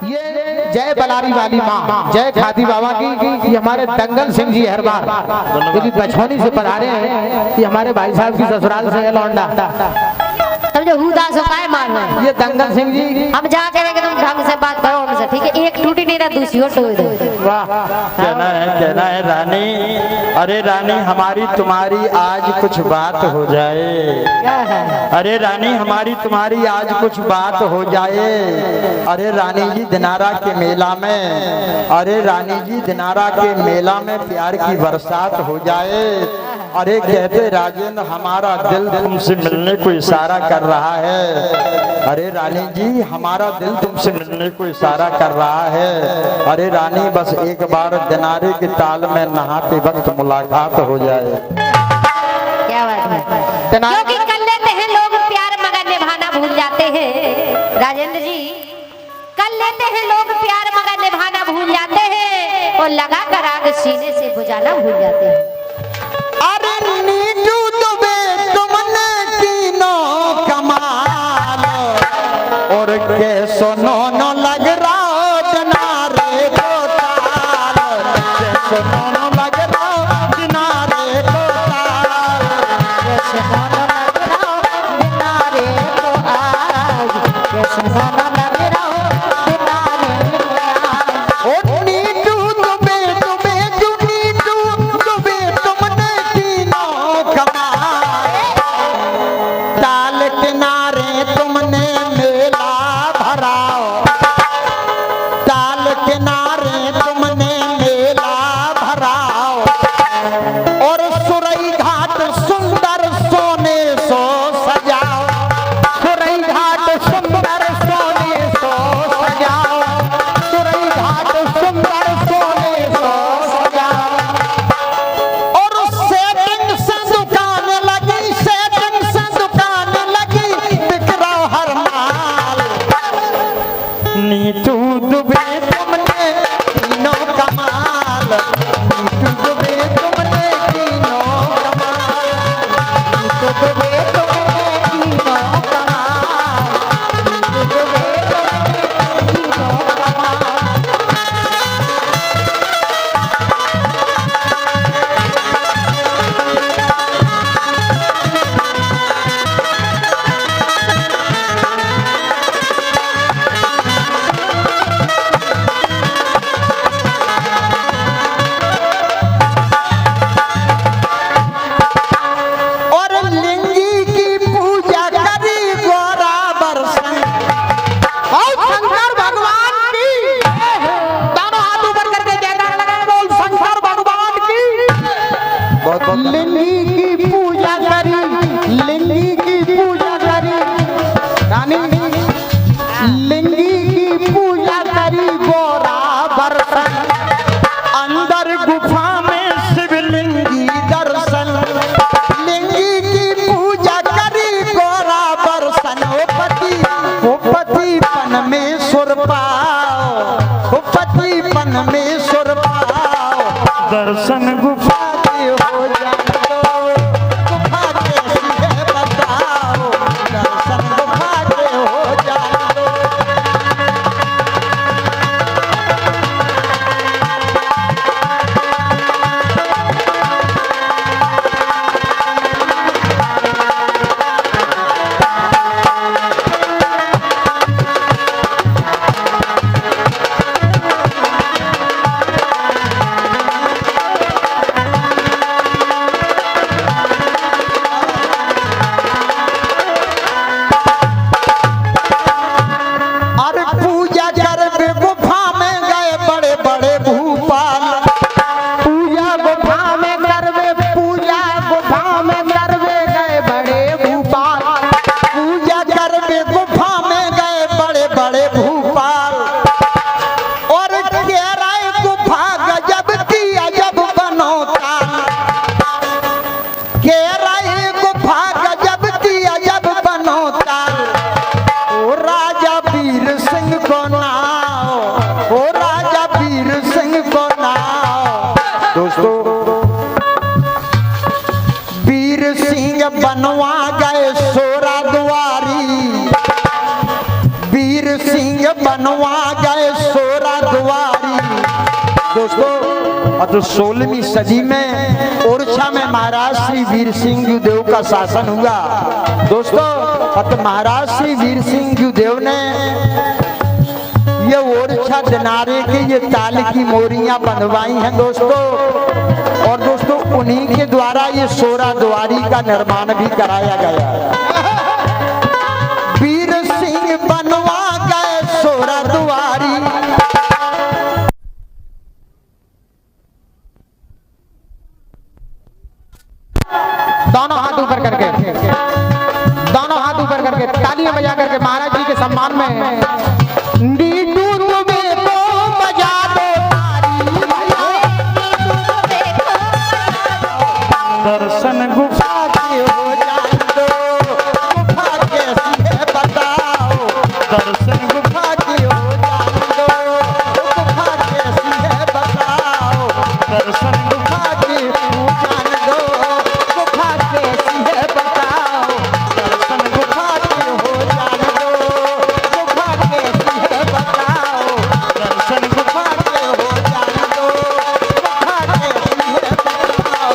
ये जय बलारी वाली माँ जय खादी बाबा की ये हमारे दंगल सिंह जी हर बार जो कि बछौनी से पधारे हैं। ये हमारे भाई साहब की ससुराल से है लौंडा समझो हुदास होता है मारना। ये दंगल सिंह जी हम जहाँ करेंगे तुम ढंग से बात करो हमसे, ठीक है? एक टूटी नहीं रहा दूसरी और टूट दो। वाह कहना है रानी, अरे रानी हमारी तुम्हारी आज कुछ बात हो जाए। अरे रानी हमारी तुम्हारी आज कुछ बात हो जाए। अरे रानी जी दिनारा के मेला में, अरे रानी जी दिनारा के मेला में प्यार की बरसात हो जाए। अरे कहते राजेंद्र हमारा दिल तुमसे मिलने को इशारा कर रहा है। अरे रानी जी हमारा दिल तुमसे मिलने को इशारा कर रहा है। अरे रानी बस एक बार दिनारे के ताल में नहाते वक्त मुलाकात हो जाए। क्या बात है? क्योंकि कर लेते हैं लोग प्यार मगर निभाना भूल जाते हैं। राजेंद्र जी कर लेते हैं लोग प्यार मगर निभाना भूल जाते हैं और लगा कर आग सीने से बुझाना भूल जाते हैं। अरे नीटू दुबे तुमने कीनो कमाल और के सुनो न लग रहा दिनारे को ताल, के सुनो न लग रहा दिनारे को ताल, के सुनो न लग रहा दिनारे को आज, के सुनो न लग रहा दिनारे को आज। ओ नीटू दुबे दुबे जो नीटू दुबे तुमने कीनो कमाल ताल किनारे तुमने मेला भराओ, ताल किनारे तुमने मेला भराओ और सुरई घाट सुंदर सोने सो सजाओ, सुरई घाट सुंदर सोने सो सजाओ, सुरई घाट सुंदर सोने सो सजाओ। और सेटिंग से दुकान लगी, सेटिंग से दुकान लगी, बिक रहा हर माल। नीतू दुबे तुमने कीनो कमाल, नीतू दुबे तुमने कीनो कमाल, नीतू दुबे तुमने कीनो कमाल, नीतू दुबे तुमने कीनो कमाल। और लिंगी की पूजा करी गोरा बरसन और शंकर भगवान की, दोनों हाथ ऊपर करके जयकार लगाए बोल शंकर भगवान की। लिंगी की पूजा करी, लिंगी की पूजा करी रानी, लिंगी की पूजा करी गोरा बरसन अंदर गुफा में शिवलिंगी दर्शन, लिंगी की पूजा करी गोरा बरसन। ओ पतिपन में सुर पाओ, ओ पतिपन में सुर पाओ, दर्शन गुफा के हो जाओ, गुफा कैसी है बताओ, दर्शन गुफा के हो जाओ। और पूजा करके गुफा में गए बड़े बड़े भूपाल, पूजा गुफा में करवे, पूजा गुफा में करवे गए बड़े भूपाल, पूजा करके गुफा में गए बड़े बड़े भूपाल। और कह रहे गुफा गजब की अजब बनोता, कह रहे गुफा गजब की अजब बनोता। ओ राजा वीर सिंह को नाओ, ओ राजा वीर सिंह को नाओ। दोस्तों वीर सिंह बनवा गए सोरा दुआरी, वीर सिंह बनवा गए सोरा दुआरी। दोस्तों और तो 16वीं सदी में ओरछा में महाराज श्री वीर सिंह देव का शासन हुआ। दोस्तों और तो महाराज श्री वीर सिंह देव ने ये ओरछा दिनारे के ये ताल की मोरियां बंधवाई हैं दोस्तों। और दोस्तों उन्हीं के द्वारा ये सोरा द्वारी का निर्माण भी कराया गया है। वीर सिंह बनवा गए सोरा द्वारी। दोनों हाथ ऊपर करके, दोनों हाथ ऊपर करके तालियां बजा करके महाराज जी के सम्मान में दर्शन गुफा के हो जान दो, गुफा कैसी है बताओ। दर्शन गुफा के हो जान दो, गुफा कैसी है बताओ। दर्शन गुफा के हो जान दो, गुफा कैसी है बताओ। दर्शन गुफा के हो जान दो, गुफा कैसी है बताओ। दर्शन गुफा के हो जान दो, गुफा कैसी है बताओ।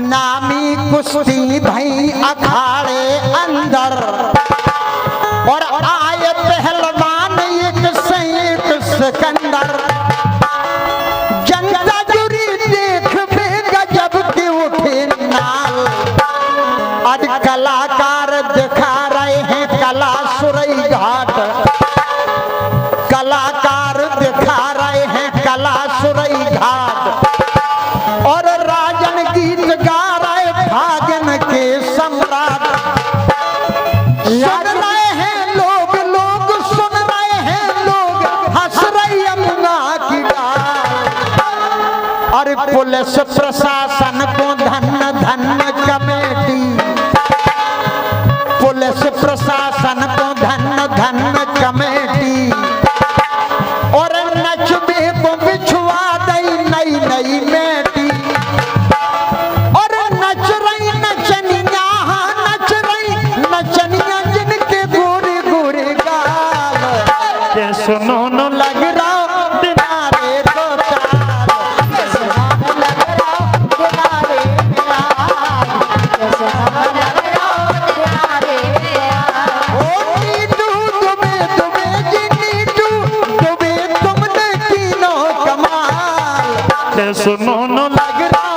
नामी कुश्ती भई अखाड़े अंदर और आए पहलवान एक से एक सिकंदर। जनता जुरी देख बे गजब के उठे नाल। आज कलाकार दिखा रहे हैं कला सुरई घाट। कलाकार दिखा रहे हैं कला सुरई घाट। और राजन गीत गा रहे भागन के सम्राट। सुन रहे हैं लोग, लोग सुन रहे हैं लोग, हंस रही यमुना की डाल। अरे पुलिस प्रशासन को धन्य धन्य कमेटी। पुलिस प्रशासन को धन्य धन्य कमेटी। और नचबे को बिछुआ दई नई नई मेटी। सुनो न लग रहा दिनारे को ताल। सुनो न लग रहा दिनारे में आग। सुनो न लग रहा दिनारे में आग। ओ नीटू तुम्हें तुम्हें जी नीटू तुम्हें तुमने तीनों कमाल। सुनो न लग रहा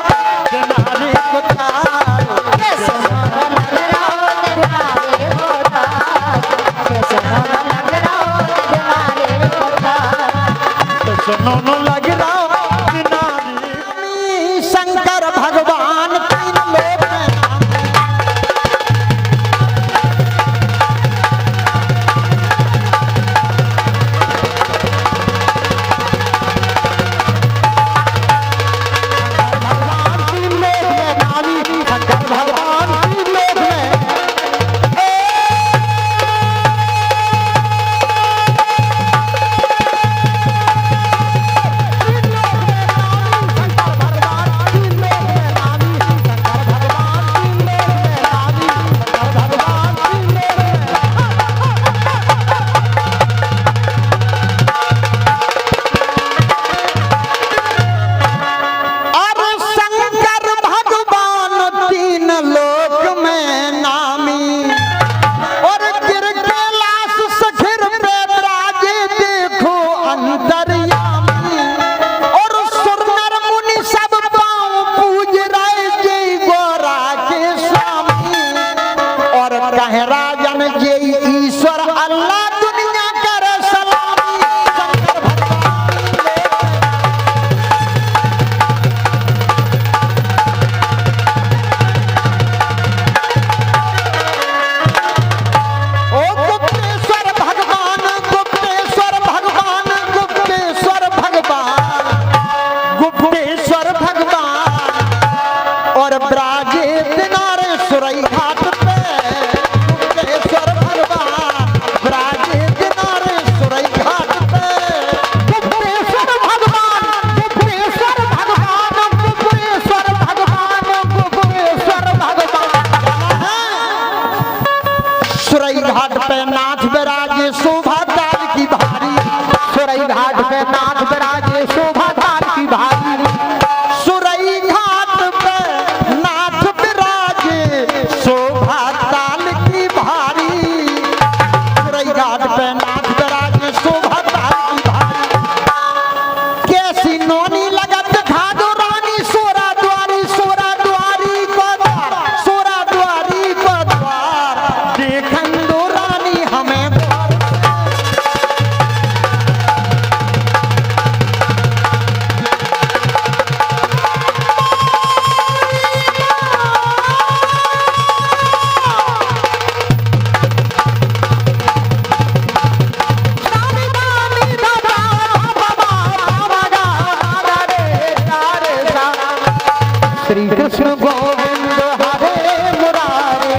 दिनारे को ताल। सुनो न लग रहा दिनारे को ताल। सुनो न लग रहा सुनो न लग रहा दिनारे। शंकर भगवान तीन लोक में भगवान तीन लोक में नामी। शंकर भगवान तीन लोक में। राजन जय ईश्वर अल्लाह दुनिया करे सलामी। शंकर भगवान ओ गुप्तेश्वर भगवान गुप्तेश्वर भगवान गुप्तेश्वर भगवान गुप्तेश्वर भगवान। और ब्राजे दिनारे सुरई घाट पे गुप्तेश्वर भगवान। ब्राज पे नाथ विराजे शोभा ताल की भारी, सुरई घाट पे नाथ विराजे शोभा ताल की भारी, सुरई घाट पे नाथ विराजे शोभा ताल की भारी, सुरई घाट पे नाथ विराजे शोभा ताल की भारी। कैसी नोनी लगत भादो रानी सोरा द्वारी को द्वार, सोरा द्वारी को द्वार, देखन दो रानी हमें द्वार। श्री कृष्ण गोविंद हरे मुरारे,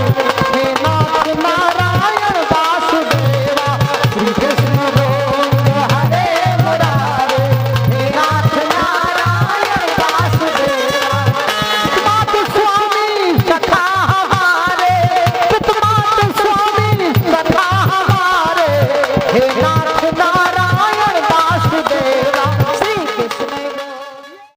हे नाथ नारायण वासुदेवा। श्री कृष्ण गोविंद हरे मुरारे, हे नाथ नारायण वासुदेवा। पितमातु स्वामी सखा हमारे, पितमातु स्वामी सखा हमारे, हे